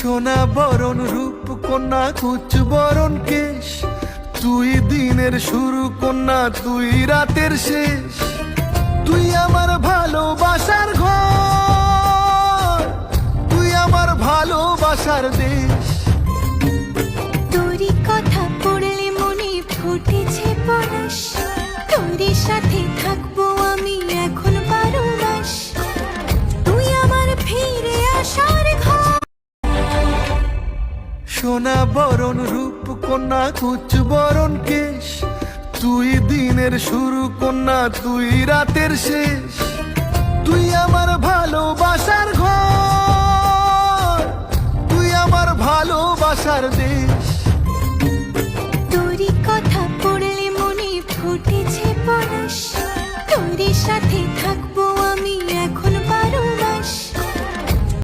সোনা বরণ রূপ কন্যা কুচ বরণ কেশ, তুই দিনের শুরু কন্যা তুই রাতের শেষ। তুই আমার ভালোবাসার ঘর, তুই আমার ভালোবাসার দেশ। তোরই কথা পড়লে মনে ফুটেছে পরশ, তোরই সাথে থাকবো আমি এখন 12 মাস। তুই আমার ফিরে আসার ঘর। সোনা বরণ রূপ কন্যা কুচ বরণ কেশ, তুই দিনের শুরু কন্যা তুই রাতের শেষ। তুই আমার ভালোবাসার ঘর।